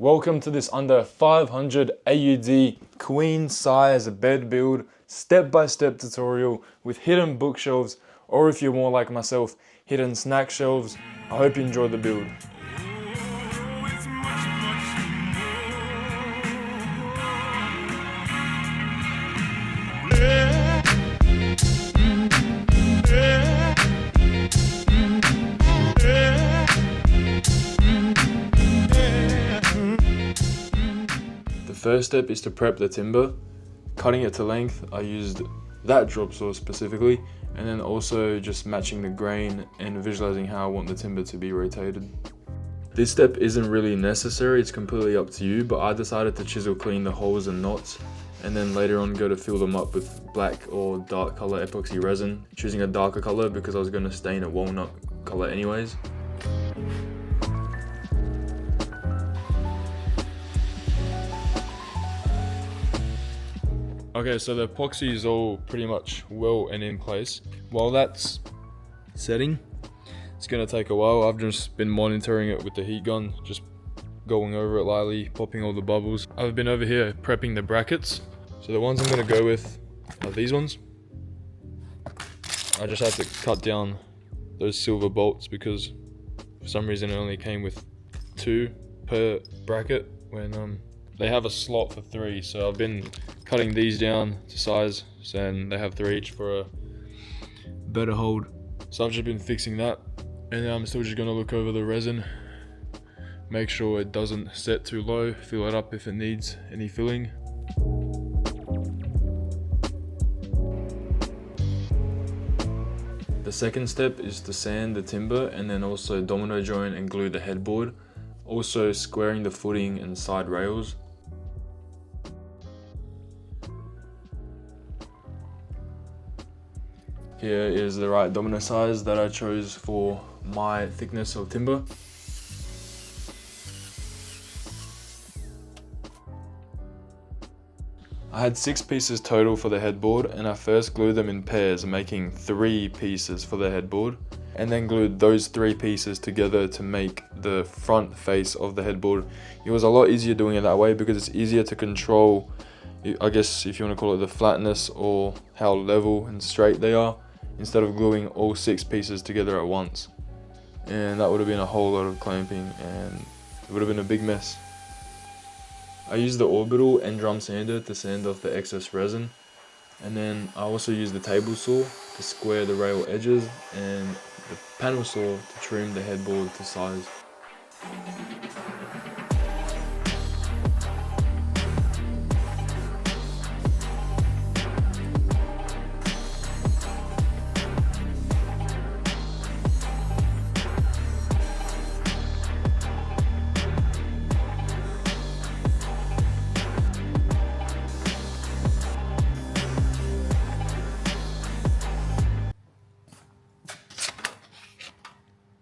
Welcome to this under 500 AUD queen size bed build step-by-step tutorial with hidden bookshelves, or if you're more like myself, hidden snack shelves. I hope you enjoy the build. The first step is to prep the timber. Cutting it to length, I used that drop saw specifically, and then also just matching the grain and visualizing how I want the timber to be rotated. This step isn't really necessary, it's completely up to you, but I decided to chisel clean the holes and knots, and then later on go to fill them up with black or dark color epoxy resin, choosing a darker color because I was going to stain a walnut color anyways. Okay, so the epoxy is all pretty much well and in place. While that's setting, it's gonna take a while. I've just been monitoring it with the heat gun, just going over it lightly, popping all the bubbles. I've been over here prepping the brackets. So the ones I'm gonna go with are these ones. I just had to cut down those silver bolts because for some reason it only came with 2 per bracket when they have a slot for 3, so I've been cutting these down to size, and they have 3 each for a better hold. So I've just been fixing that, and then I'm still just gonna look over the resin, make sure it doesn't set too low, fill it up if it needs any filling. The second step is to sand the timber and then also domino join and glue the headboard, also squaring the footing and side rails. Here is the right domino size that I chose for my thickness of timber. I had 6 pieces total for the headboard, and I first glued them in pairs, making 3 pieces for the headboard, and then glued those 3 pieces together to make the front face of the headboard. It was a lot easier doing it that way because it's easier to control, I guess if you want to call it, the flatness or how level and straight they are, instead of gluing all 6 pieces together at once. And that would have been a whole lot of clamping and it would have been a big mess. I used the orbital and drum sander to sand off the excess resin, and then I also used the table saw to square the rail edges and the panel saw to trim the headboard to size.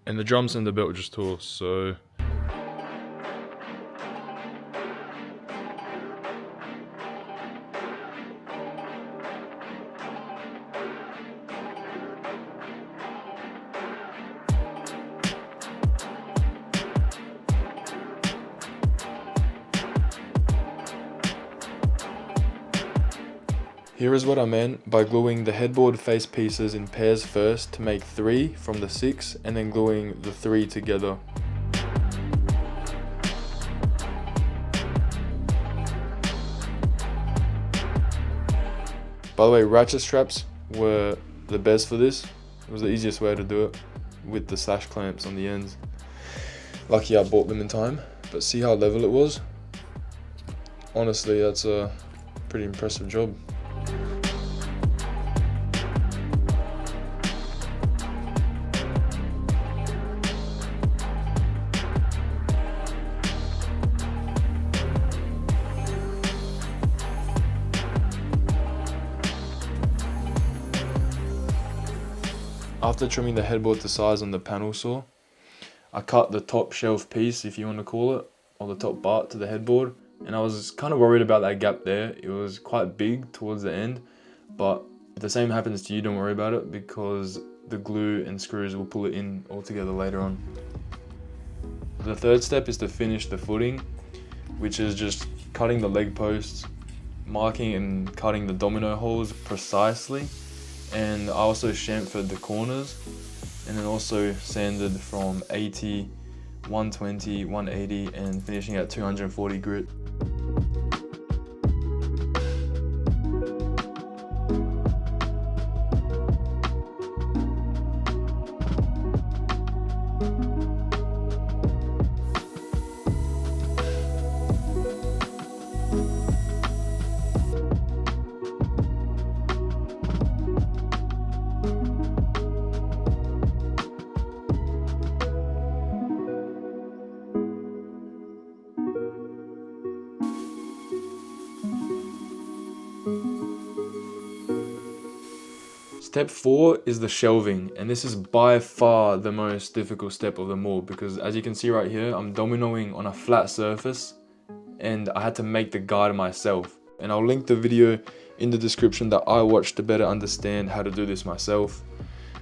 And the drums and the belt just tore, so here is what I meant by gluing the headboard face pieces in pairs first to make 3 from the 6, and then gluing the 3 together. By the way, ratchet straps were the best for this. It was the easiest way to do it with the slash clamps on the ends. Lucky I bought them in time, but see how level it was? Honestly, that's a pretty impressive job. After trimming the headboard to size on the panel saw, I cut the top shelf piece, if you want to call it, or the top part to the headboard, and I was kind of worried about that gap there. It was quite big towards the end, but if the same happens to you, don't worry about it because the glue and screws will pull it in all together later on. The third step is to finish the footing. which is just cutting the leg posts, marking and cutting the domino holes precisely, and I also chamfered the corners, and then also sanded from 80, 120, 180, and finishing at 240 grit. Step 4 is the shelving, and this is by far the most difficult step of them all, because as you can see right here, I'm dominoing on a flat surface and I had to make the guide myself. And I'll link the video in the description that I watched to better understand how to do this myself,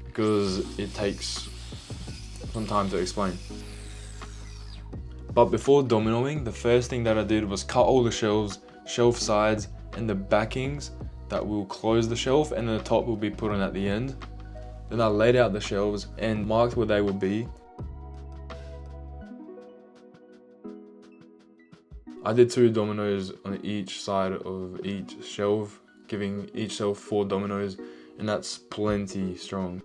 because it takes some time to explain. But before dominoing, the first thing that I did was cut all the shelves, shelf sides, and the backings that will close the shelf, and then the top will be put on at the end. Then I laid out the shelves and marked where they would be. I did 2 dominoes on each side of each shelf, giving each shelf 4 dominoes, and that's plenty strong.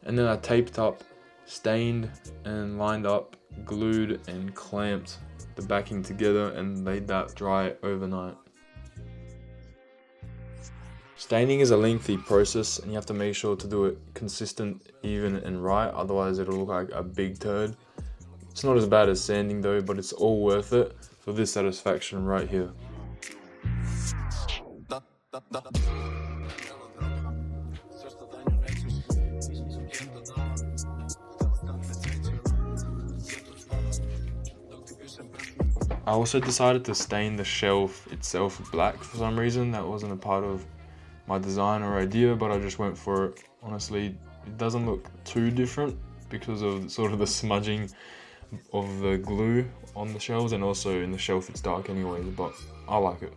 And then I taped up, stained and lined up, glued and clamped the backing together and laid that dry overnight. Staining is a lengthy process and you have to make sure to do it consistent, even and right, otherwise it'll look like a big turd. It's not as bad as sanding though, but it's all worth it for this satisfaction right here. I also decided to stain the shelf itself black for some reason. That wasn't a part of my design or idea, but I just went for it. Honestly, it doesn't look too different because of sort of the smudging of the glue on the shelves, and also in the shelf it's dark anyways, but I like it.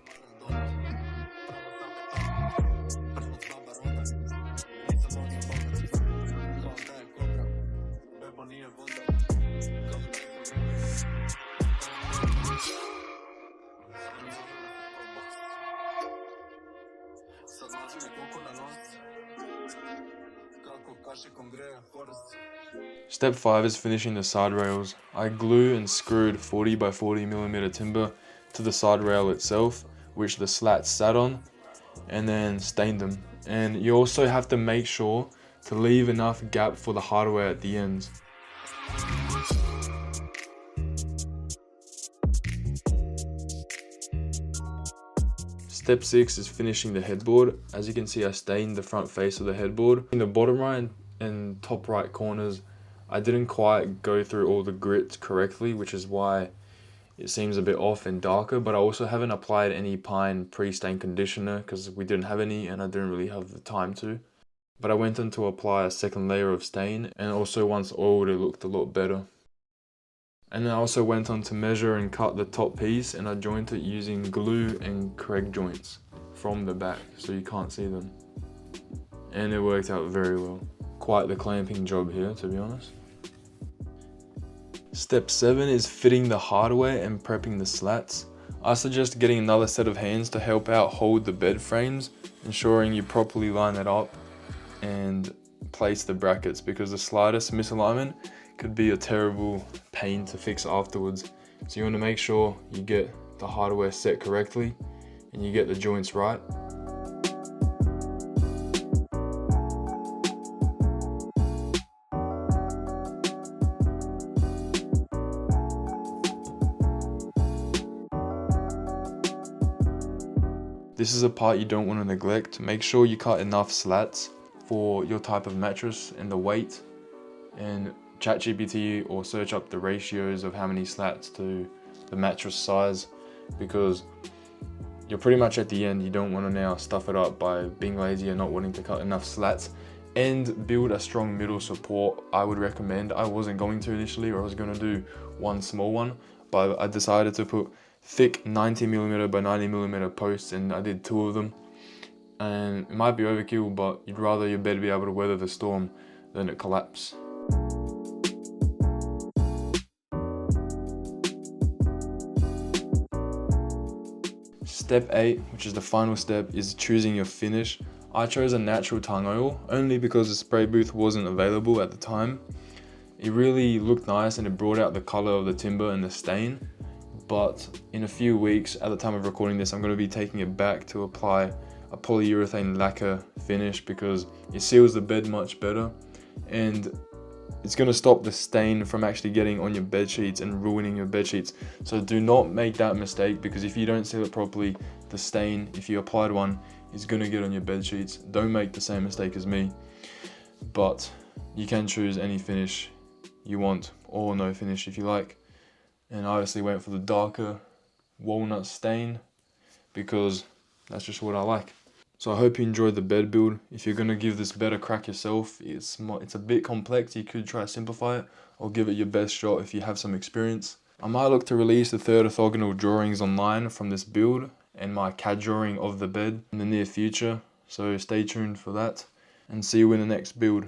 Step 5 is finishing the side rails. I glue and screwed 40 by 40 millimeter timber to the side rail itself, which the slats sat on, and then stained them. And you also have to make sure to leave enough gap for the hardware at the ends. Step 6 is finishing the headboard. As you can see, I stained the front face of the headboard. In the bottom right and top right corners, I didn't quite go through all the grits correctly, which is why it seems a bit off and darker, but I also haven't applied any pine pre-stain conditioner because we didn't have any and I didn't really have the time to. But I went on to apply a second layer of stain, and also once oiled it looked a lot better. And then I also went on to measure and cut the top piece, and I joined it using glue and Craig joints from the back so you can't see them. And it worked out very well. Quite the clamping job here, to be honest. Step 7 is fitting the hardware and prepping the slats. I suggest getting another set of hands to help out hold the bed frames, ensuring you properly line it up and place the brackets, because the slightest misalignment could be a terrible pain to fix afterwards. So you want to make sure you get the hardware set correctly and you get the joints right. This is a part you don't want to neglect. Make sure you cut enough slats for your type of mattress and the weight, and ChatGPT or search up the ratios of how many slats to the mattress size, because you're pretty much at the end. You don't want to now stuff it up by being lazy and not wanting to cut enough slats. And build a strong middle support. I would recommend. I wasn't going to initially, or I was going to do one small one, but I decided to put thick 90mm by 90mm posts, and I did 2 of them. And it might be overkill, but you'd rather your bed be able to weather the storm than it collapse. Step 8, which is the final step, is choosing your finish. I chose a natural tung oil only because the spray booth wasn't available at the time. It really looked nice and it brought out the color of the timber and the stain. But in a few weeks, at the time of recording this, I'm going to be taking it back to apply a polyurethane lacquer finish because it seals the bed much better, and it's going to stop the stain from actually getting on your bed sheets and ruining your bed sheets. So do not make that mistake, because if you don't seal it properly, the stain, if you applied one, is going to get on your bed sheets. Don't make the same mistake as me. But you can choose any finish you want, or no finish if you like. And I obviously went for the darker walnut stain because that's just what I like. So I hope you enjoyed the bed build. If you're going to give this bed a crack yourself, it's a bit complex. You could try to simplify it or give it your best shot if you have some experience. I might look to release the third orthogonal drawings online from this build and my CAD drawing of the bed in the near future. So stay tuned for that, and see you in the next build.